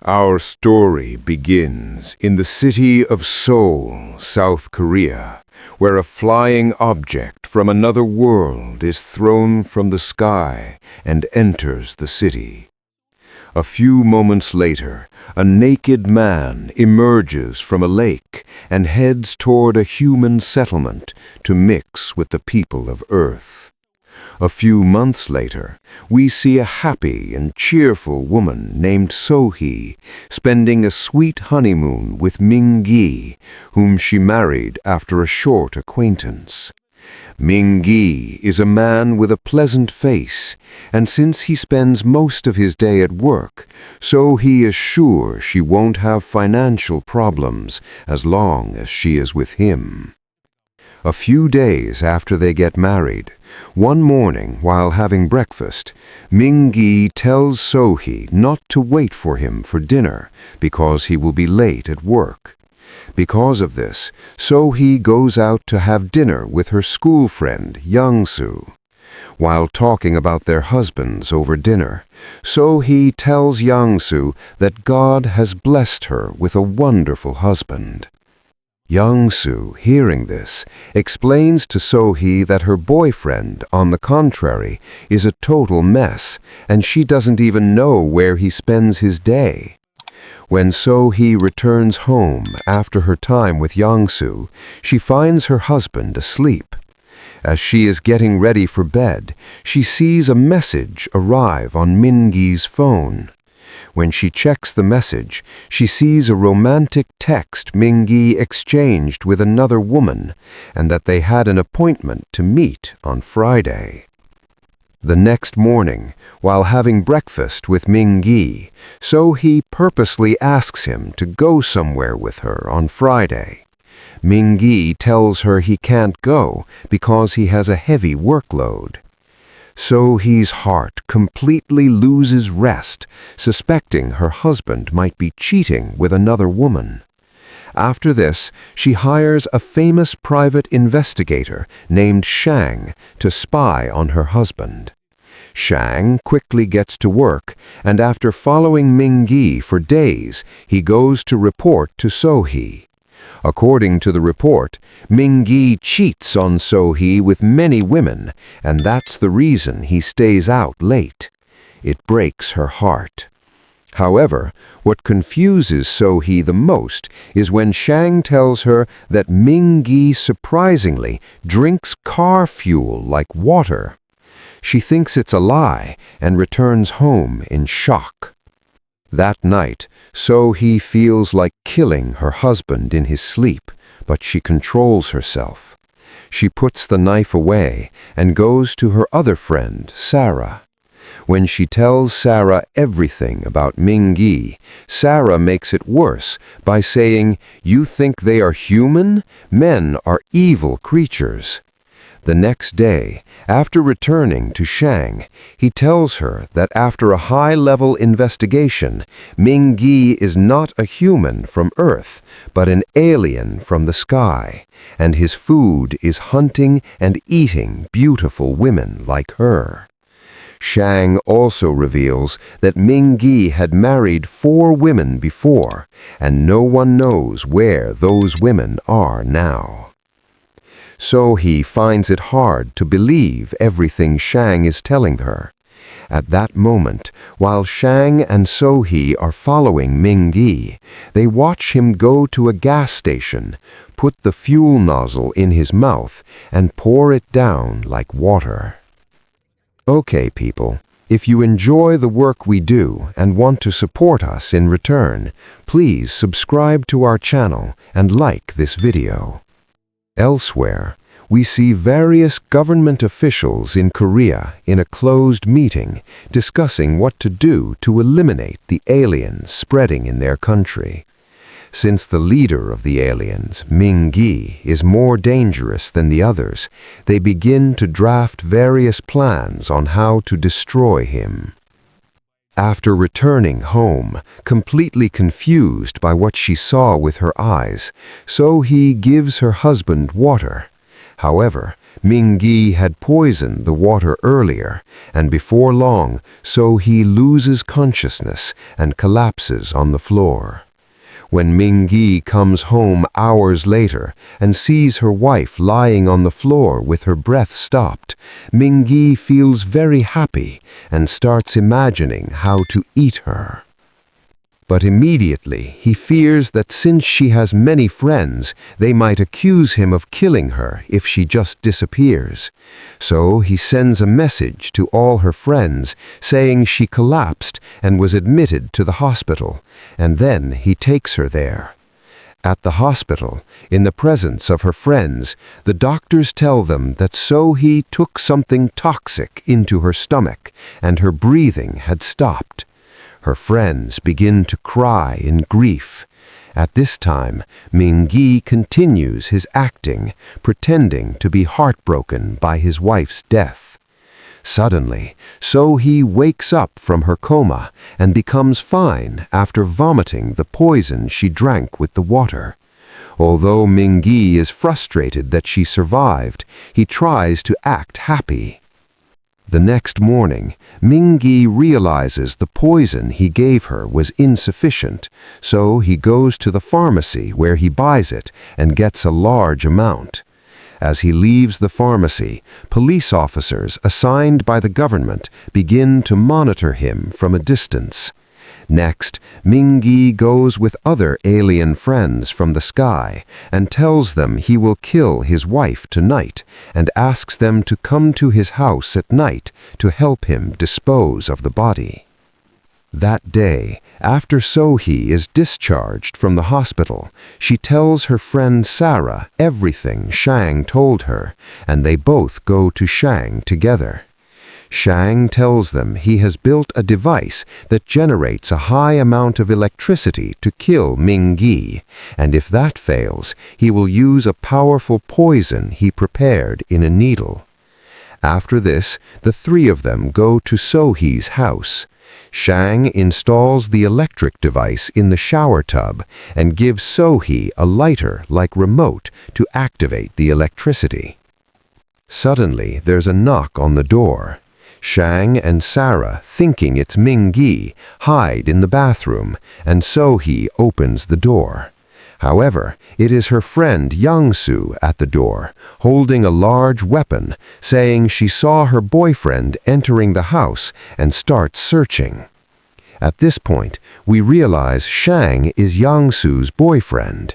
Our story begins in the city of Seoul, South Korea, where a flying object from another world is thrown from the sky and enters the city. A few moments later, a naked man emerges from a lake and heads toward a human settlement to mix with the people of Earth. A few months later, we see a happy and cheerful woman named So-hee spending a sweet honeymoon with Ming-gi, whom she married after a short acquaintance. Ming-gi is a man with a pleasant face, and since he spends most of his day at work, So-hee is sure she won't have financial problems as long as she is with him. A few days after they get married, one morning while having breakfast, Ming-gi tells So-hee not to wait for him for dinner because he will be late at work. Because of this, So-hee goes out to have dinner with her school friend Young-soo. While talking about their husbands over dinner, So-hee tells Young-soo that God has blessed her with a wonderful husband. Young-soo, hearing this, explains to So-hee that her boyfriend, on the contrary, is a total mess, and she doesn't even know where he spends his day. When So-hee returns home after her time with Young-soo, she finds her husband asleep. As she is getting ready for bed, she sees a message arrive on Ming-gi's phone. When she checks the message, she sees a romantic text Ming-gi exchanged with another woman, and that they had an appointment to meet on Friday. The next morning, while having breakfast with Ming-gi, So-hee purposely asks him to go somewhere with her on Friday. Ming-gi tells her he can't go because he has a heavy workload. So-hee's heart completely loses rest, suspecting her husband might be cheating with another woman. After this, she hires a famous private investigator named Shang to spy on her husband. Shang quickly gets to work, and after following Ming-gi for days, he goes to report to So-hee. According to the report, Ming-gi cheats on So-hee with many women, and that's the reason he stays out late. It breaks her heart. However, what confuses So-hee the most is when Shang tells her that Ming-gi surprisingly drinks car fuel like water. She thinks it's a lie and returns home in shock. That night, So-hee feels like killing her husband in his sleep, but she controls herself. She puts the knife away and goes to her other friend, Sarah. When she tells Sarah everything about Ming-gi, Sarah makes it worse by saying, "You think they are human? Men are evil creatures." The next day, after returning to Shang, he tells her that after a high-level investigation, Ming-gi is not a human from Earth, but an alien from the sky, and his food is hunting and eating beautiful women like her. Shang also reveals that Ming-gi had married 4 women before, and no one knows where those women are now. So-hee finds it hard to believe everything Shang is telling her. At that moment, while Shang and So-hee are following Ming-gi, they watch him go to a gas station, put the fuel nozzle in his mouth, and pour it down like water. Okay, people, if you enjoy the work we do and want to support us in return, please subscribe to our channel and like this video. Elsewhere, we see various government officials in Korea in a closed meeting discussing what to do to eliminate the aliens spreading in their country. Since the leader of the aliens, Ming-gi, is more dangerous than the others, they begin to draft various plans on how to destroy him. After returning home, completely confused by what she saw with her eyes, So-hee gives her husband water. However, Ming-gi had poisoned the water earlier, and before long, So-hee loses consciousness and collapses on the floor. When Ming-gi comes home hours later and sees her wife lying on the floor with her breath stopped, Ming-gi feels very happy and starts imagining how to eat her. But immediately he fears that since she has many friends, they might accuse him of killing her if she just disappears. So he sends a message to all her friends saying she collapsed and was admitted to the hospital, and then he takes her there. At the hospital, in the presence of her friends, the doctors tell them that So-hee took something toxic into her stomach and her breathing had stopped. Her friends begin to cry in grief. At this time, Ming-gi continues his acting, pretending to be heartbroken by his wife's death. Suddenly, So-hee wakes up from her coma and becomes fine after vomiting the poison she drank with the water. Although Ming-gi is frustrated that she survived, he tries to act happy. The next morning, Ming-gi realizes the poison he gave her was insufficient, so he goes to the pharmacy where he buys it and gets a large amount. As he leaves the pharmacy, police officers assigned by the government begin to monitor him from a distance. Next, Ming-gi goes with other alien friends from the sky and tells them he will kill his wife tonight and asks them to come to his house at night to help him dispose of the body. That day, after So-hee is discharged from the hospital, she tells her friend Sarah everything Shang told her, and they both go to Shang together. Shang tells them he has built a device that generates a high amount of electricity to kill Ming-gi, and if that fails, he will use a powerful poison he prepared in a needle. After this, the three of them go to So-hee's house. Shang installs the electric device in the shower tub and gives So-hee a lighter-like remote to activate the electricity. Suddenly, there's a knock on the door. Shang and Sarah, thinking it's Ming-gi, hide in the bathroom, and So-hee opens the door. However, it is her friend Young-soo at the door, holding a large weapon, saying she saw her boyfriend entering the house and starts searching. At this point, we realize Shang is Young-soo's boyfriend.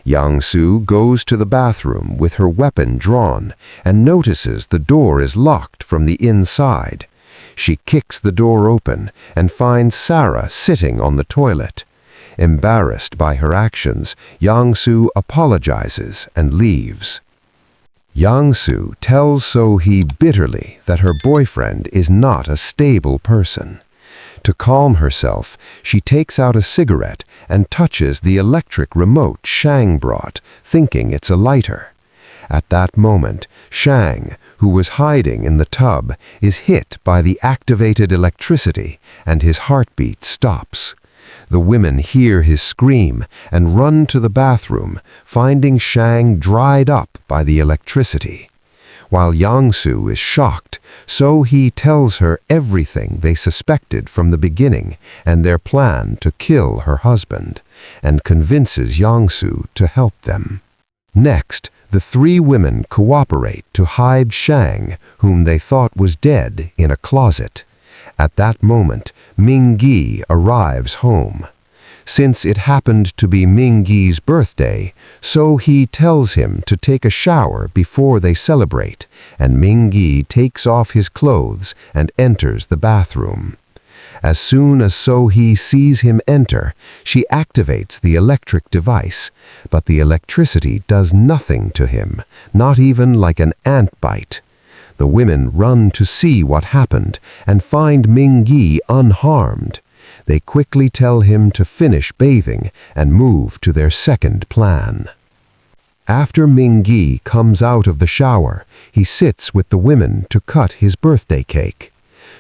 Young-soo goes to the bathroom with her weapon drawn and notices the door is locked from the inside. She kicks the door open and finds Sarah sitting on the toilet. Embarrassed by her actions, Young-soo apologizes and leaves. Young-soo tells So-hee bitterly that her boyfriend is not a stable person. To calm herself, she takes out a cigarette and touches the electric remote Shang brought, thinking it's a lighter. At that moment, Shang, who was hiding in the tub, is hit by the activated electricity and his heartbeat stops. The women hear his scream and run to the bathroom, finding Shang dried up by the electricity. While Young-soo is shocked, So-hee tells her everything they suspected from the beginning and their plan to kill her husband, and convinces Young-soo to help them. Next, the three women cooperate to hide Shang, whom they thought was dead, in a closet. At that moment, Ming-gi arrives home. Since it happened to be Ming-gi's birthday, So-hee tells him to take a shower before they celebrate, and Ming-gi takes off his clothes and enters the bathroom. As soon as So-hee sees him enter, she activates the electric device, but the electricity does nothing to him, not even like an ant bite. The women run to see what happened and find Ming-gi unharmed. They quickly tell him to finish bathing and move to their second plan. After Ming-gi comes out of the shower, he sits with the women to cut his birthday cake.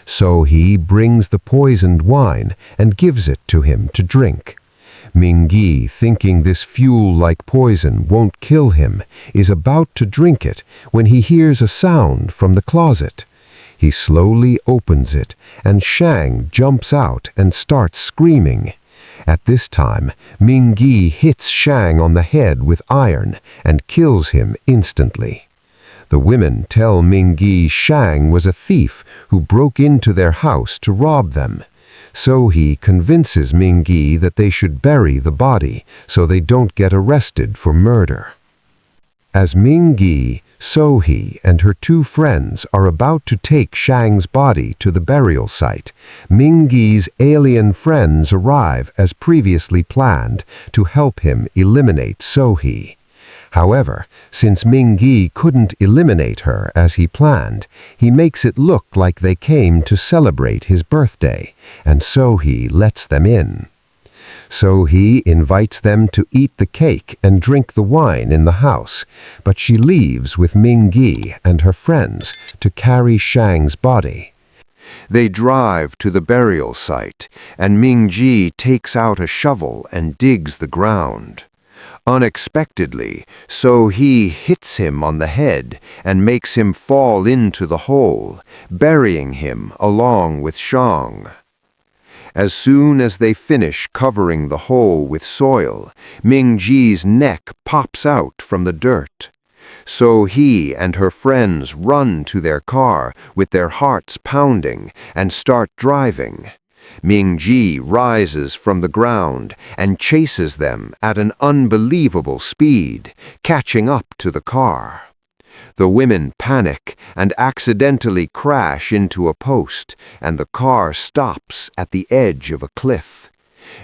So-hee brings the poisoned wine and gives it to him to drink. Ming-Yi, thinking this fuel-like poison won't kill him, is about to drink it when he hears a sound from the closet. He slowly opens it, and Shang jumps out and starts screaming. At this time, Ming-Yi hits Shang on the head with iron and kills him instantly. The women tell Ming-Yi Shang was a thief who broke into their house to rob them. So he convinces Ming-Yi that they should bury the body so they don't get arrested for murder. As Ming-Yi, So-hee, and her two friends are about to take Shang's body to the burial site, Ming-Yi's alien friends arrive as previously planned to help him eliminate So-hee. However, since Ming-Yi couldn't eliminate her as he planned, he makes it look like they came to celebrate his birthday, and So-hee lets them in. So-hee invites them to eat the cake and drink the wine in the house, but she leaves with Ming-Yi and her friends to carry Shang's body. They drive to the burial site, and Ming-Yi takes out a shovel and digs the ground. Unexpectedly, So-hee hits him on the head and makes him fall into the hole, burying him along with Shang. As soon as they finish covering the hole with soil, Ming-Ji's neck pops out from the dirt. So-hee and her friends run to their car with their hearts pounding and start driving. Ming-Ji rises from the ground and chases them at an unbelievable speed, catching up to the car. The women panic and accidentally crash into a post, and the car stops at the edge of a cliff.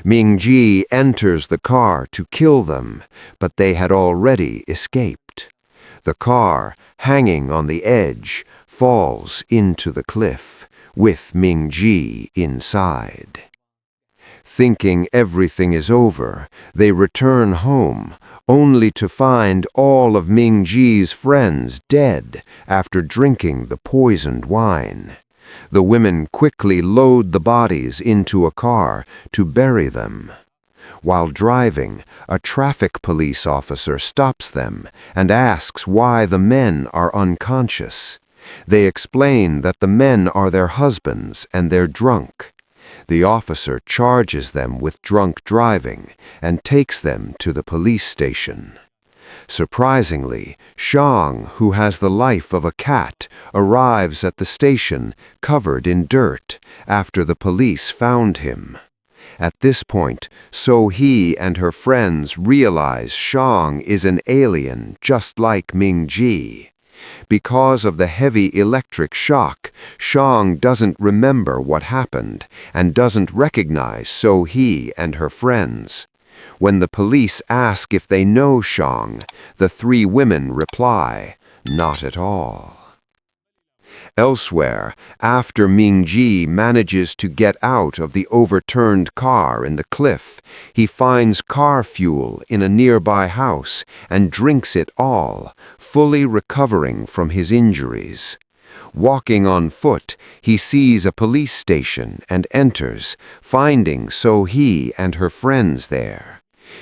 Ming-Ji enters the car to kill them, but they had already escaped. The car, hanging on the edge, falls into the cliff, with Ming-Ji inside. Thinking everything is over, they return home, only to find all of Ming-Ji's friends dead after drinking the poisoned wine. The women quickly load the bodies into a car to bury them. While driving, a traffic police officer stops them and asks why the men are unconscious. They explain that the men are their husbands and they're drunk. The officer charges them with drunk driving and takes them to the police station. Surprisingly, Shang, who has the life of a cat, arrives at the station covered in dirt after the police found him. At this point, So-hee and her friends realize Shang is an alien just like Ming-Ji. Because of the heavy electric shock, Shang doesn't remember what happened and doesn't recognize So-hee and her friends. When the police ask if they know Shang, the three women reply, "Not at all." Elsewhere, after Ming-Ji manages to get out of the overturned car in the cliff, he finds car fuel in a nearby house and drinks it all, fully recovering from his injuries. Walking on foot, he sees a police station and enters, finding So-hee and her friends there.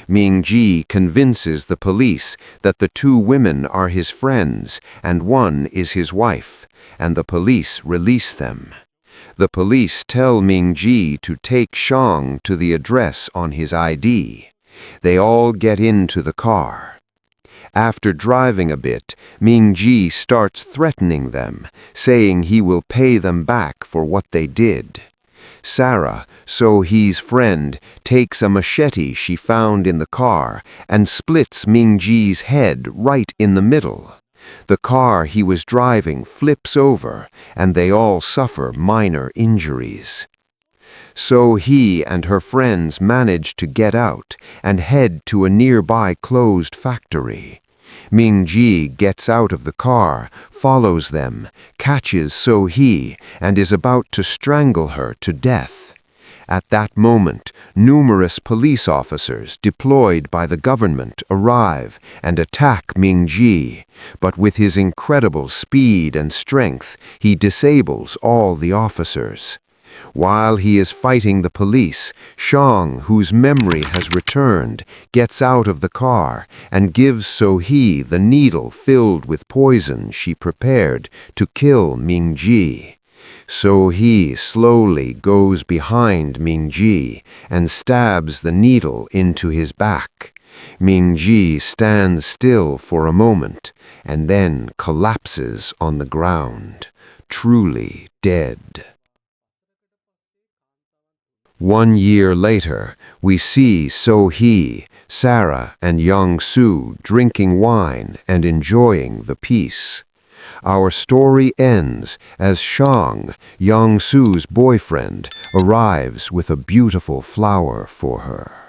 Ming-Ji convinces the police that the two women are his friends and one is his wife, and the police release them. The police tell Ming-Ji to take Shang to the address on his ID. They all get into the car. After driving a bit, Ming-Ji starts threatening them, saying he will pay them back for what they did. Sarah, So-hee's friend, takes a machete she found in the car and splits Ming-Ji's head right in the middle. The car he was driving flips over, and they all suffer minor injuries. So-hee and her friends manage to get out and head to a nearby closed factory. Ming-Ji gets out of the car, follows them, catches So-hee, and is about to strangle her to death. At that moment, numerous police officers deployed by the government arrive and attack Ming-Ji, but with his incredible speed and strength, he disables all the officers. While he is fighting the police, Shang, whose memory has returned, gets out of the car and gives So-hee the needle filled with poison she prepared to kill Ming-ji. So-hee slowly goes behind Ming-ji and stabs the needle into his back. Ming-ji stands still for a moment and then collapses on the ground, truly dead. 1 year later, we see So-hee, Sarah, and Young-soo drinking wine and enjoying the peace. Our story ends as Shang, Young-soo's boyfriend, arrives with a beautiful flower for her.